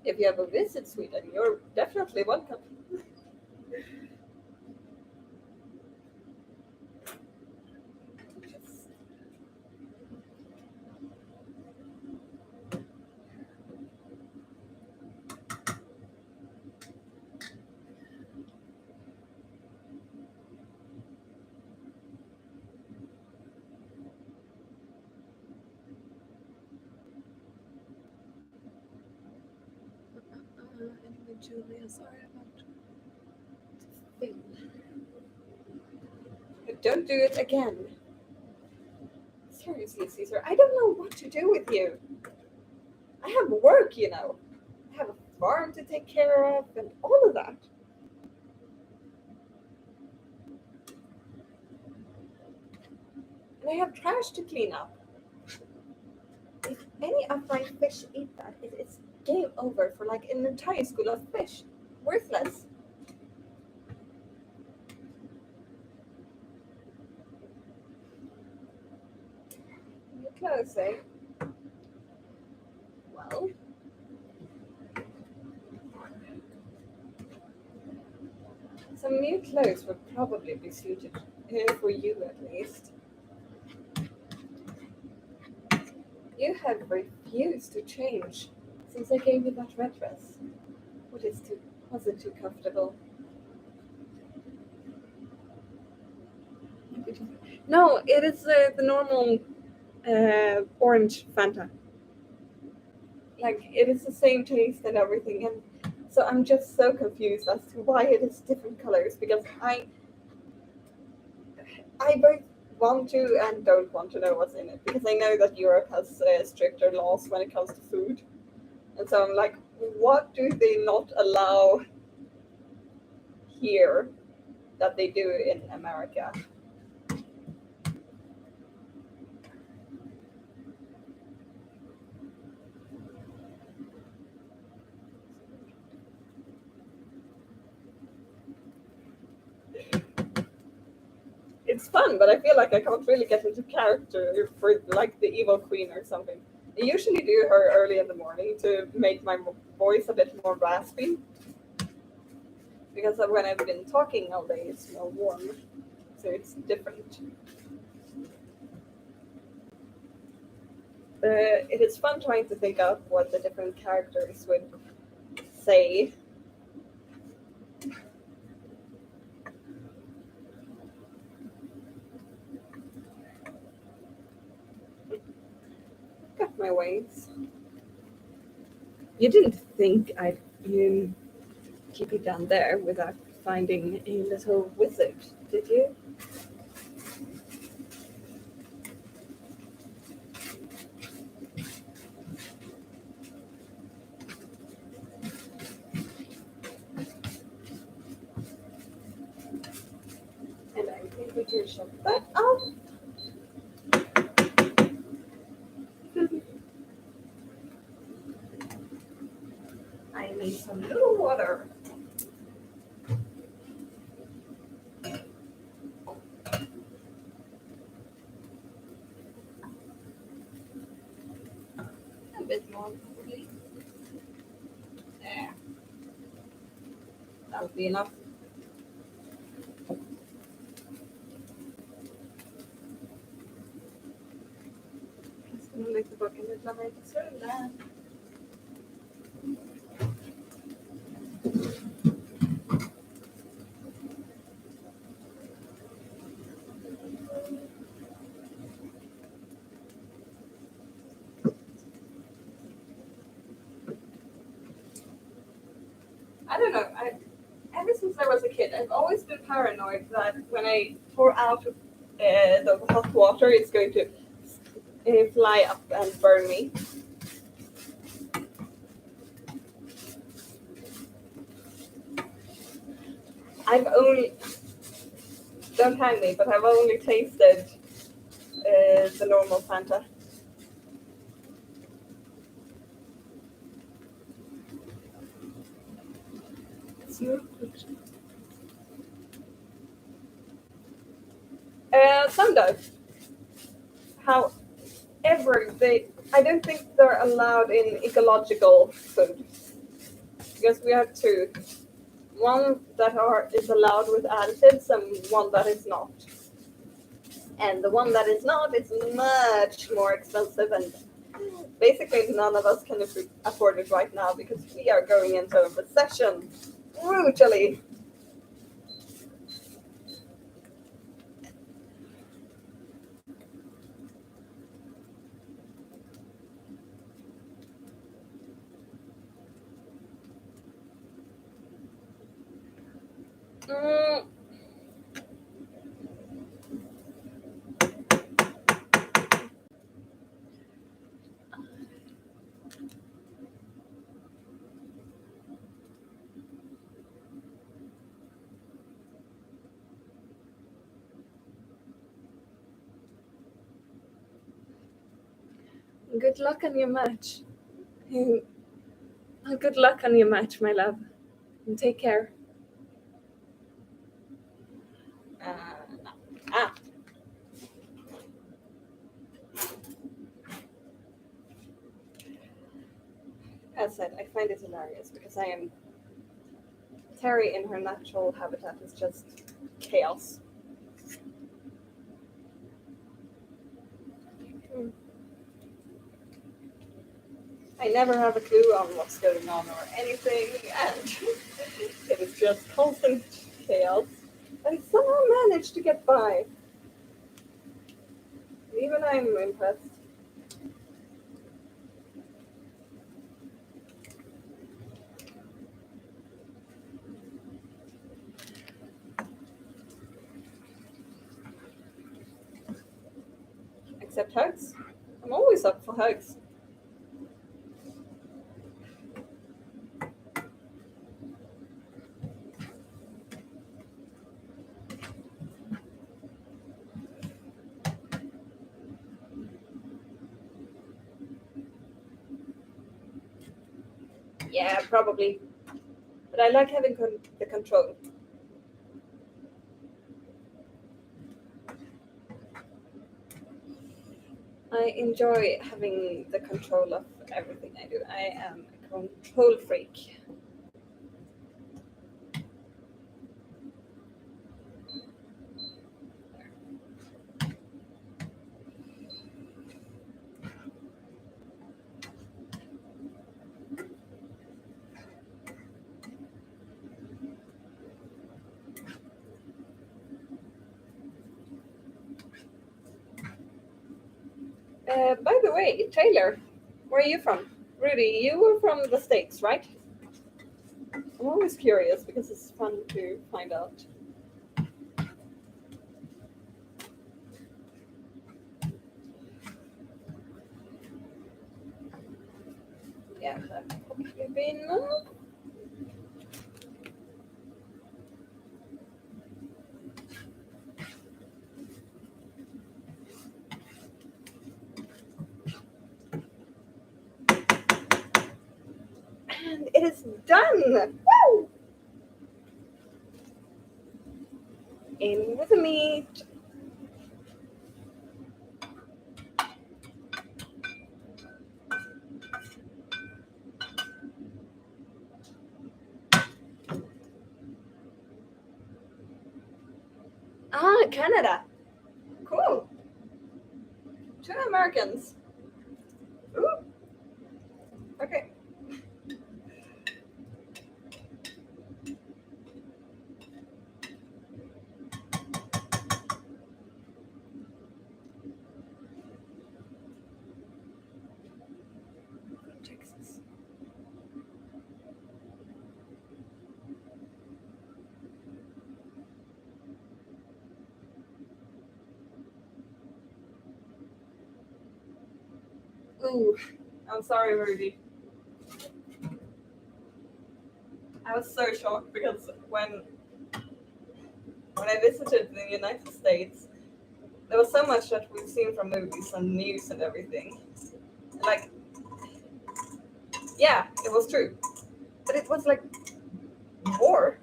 If you ever visit Sweden, you're definitely welcome. Yes. Anyway, Julia, sorry about Finn. But don't do it again. Seriously, Caesar, I don't know what to do with you. I have work, you know. I have a farm to take care of and all of that. And I have trash to clean up. If any of my fish eat that, it's game over for like an entire school of fish. Worthless. You're close, eh? Well, some new clothes would probably be suited for you at least. You have refused to change since I gave you that red dress. Was it too comfortable? No, it is the normal orange Fanta. Like it is the same taste and everything, and so I'm just so confused as to why it is different colors because I both want to and don't want to know what's in it because I know that Europe has stricter laws when it comes to food, and so I'm like, what do they not allow here that they do in America? It's fun, but I feel like I can't really get into character for like the evil queen or something. I usually do her early in the morning to make my voice a bit more raspy because of when I've been talking all day, it's more warm, so it's different. It is fun trying to think out what the different characters would say. Got my ways. You didn't think I'd keep it down there without finding a little wizard, did you? And I think me to shut that up. I need some little water. A bit more, probably. There. That'll be enough. Just gonna lick the book in the lammet. I don't know. Ever since I was a kid, I've always been paranoid that when I pour out the hot water, it's going to fly up and burn me. I've only, don't hang me, but I've only tasted the normal Fanta. Some does. However, I don't think they're allowed in ecological food because we have two. One that is allowed with additives and one that is not. And the one that is not is much more expensive, and basically none of us can afford it right now because we are going into a recession brutally. Mm. Good luck on your match. Good luck on your match, my love. And take care. Ah. As said, I find it hilarious because I am Terry in her natural habitat is just chaos. Mm. I never have a clue on what's going on or anything, and it is just constant chaos. And somehow managed to get by. Even I'm impressed. Except hugs. I'm always up for hugs. Yeah, probably. But I like having the control. I enjoy having the control of everything I do. I am a control freak. By the way, Taylor, where are you from? Rudy, you were from the States, right? I'm always curious because it's fun to find out. Yeah, I've probably been. is done. Woo! In with the meat. Ah, Canada. Cool. 2 Americans. Ooh. Okay. Texas. Ooh. I'm sorry, Rudy. I was so shocked because when I visited the United States, there was so much that we've seen from movies and news and everything. Like, yeah, it was true, but it was like more.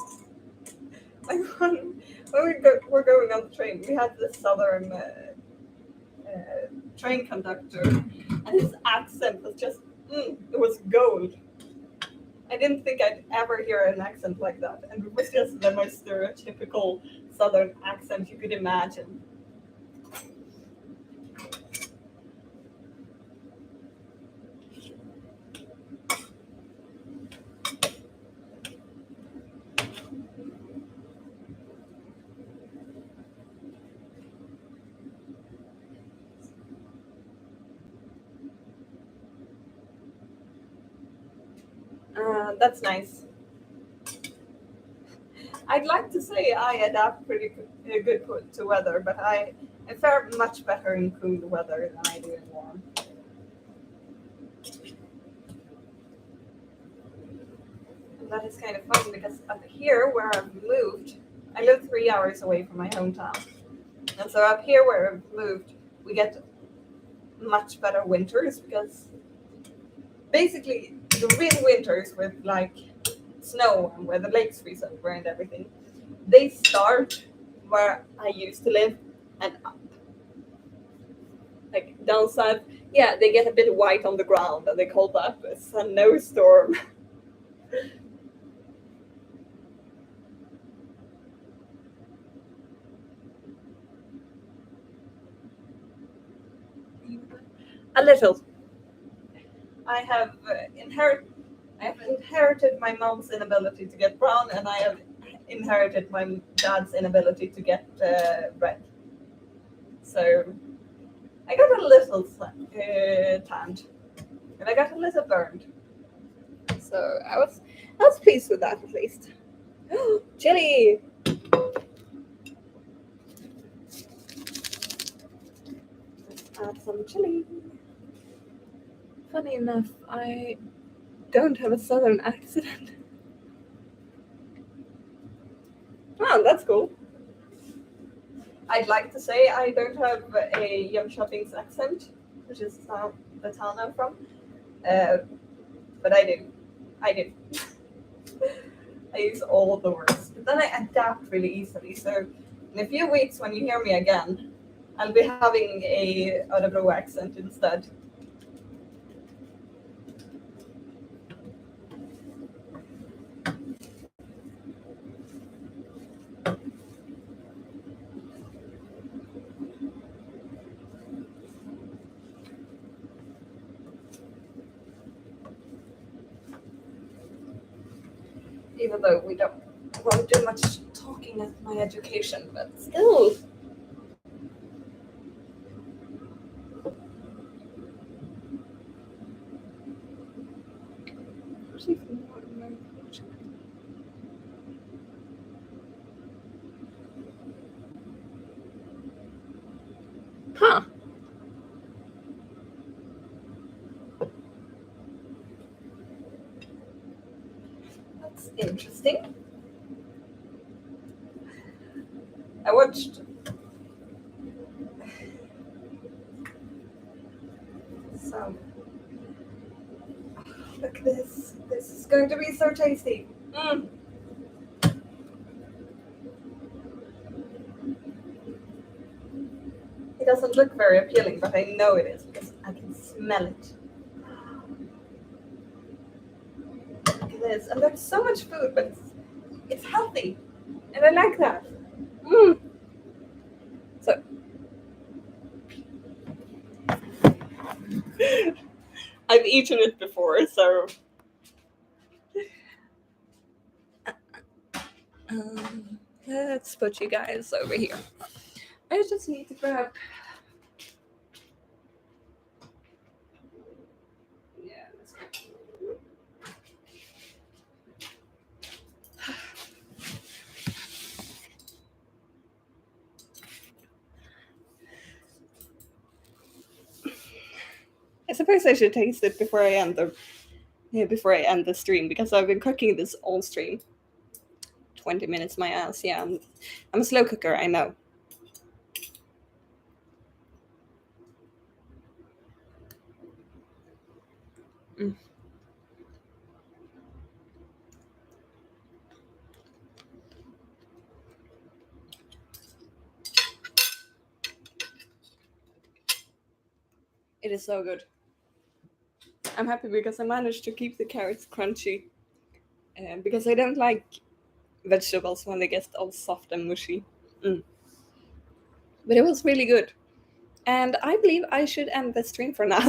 Like when were going on the train, we had this southern train conductor, and his accent was just it was gold. I didn't think I'd ever hear an accent like that, and it was just the most stereotypical southern accent you could imagine. That's nice. I'd like to say I adapt pretty good to weather, but I fare much better in cool weather than I do in warm. And that is kind of funny because up here where I've moved, I live 3 hours away from my hometown. And so up here where I've moved, we get much better winters because basically the real winters with like snow and where the lakes freeze over and everything, they start where I used to live and up. Like down south, yeah, they get a bit white on the ground and they call that a snowstorm. A little. I have I have inherited my mom's inability to get brown, and I have inherited my dad's inability to get red. So I got a little tanned, and I got a little burned. So I was pleased with that at least. Chili. Let's add some chili. Funny enough, I don't have a southern accent. Oh, that's cool. I'd like to say I don't have a Jönköpings accent, which is the town I'm from, uh, but I do. I do. I use all the words, but then I adapt really easily. So in a few weeks, when you hear me again, I'll be having a Örebro accent instead. Even though we won't do much talking at my education, but still. Huh. That's interesting. I watched some Look at this. This is going to be so tasty. It doesn't look very appealing, but I know it is because I can smell it. Look at this. And there's so much food, but it's healthy. And I like that. So I've eaten it before, so let's put you guys over here. I just need to grab. Yeah, let's go. I suppose I should taste it before I end the stream because I've been cooking this all stream. 20 minutes, my ass. Yeah, I'm a slow cooker. I know. It is so good. I'm happy because I managed to keep the carrots crunchy. Because I don't like vegetables when they get all soft and mushy. But it was really good. And I believe I should end the stream for now.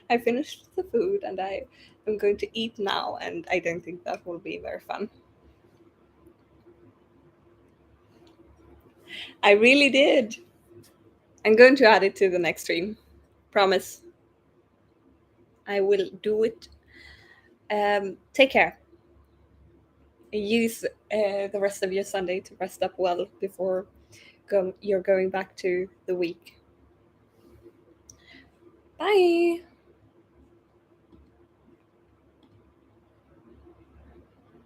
I finished the food and I am going to eat now, and I don't think that will be very fun. I really did. I'm going to add it to the next stream. Promise. I will do it. Take care. Use the rest of your Sunday to rest up well before you're going back to the week. Bye.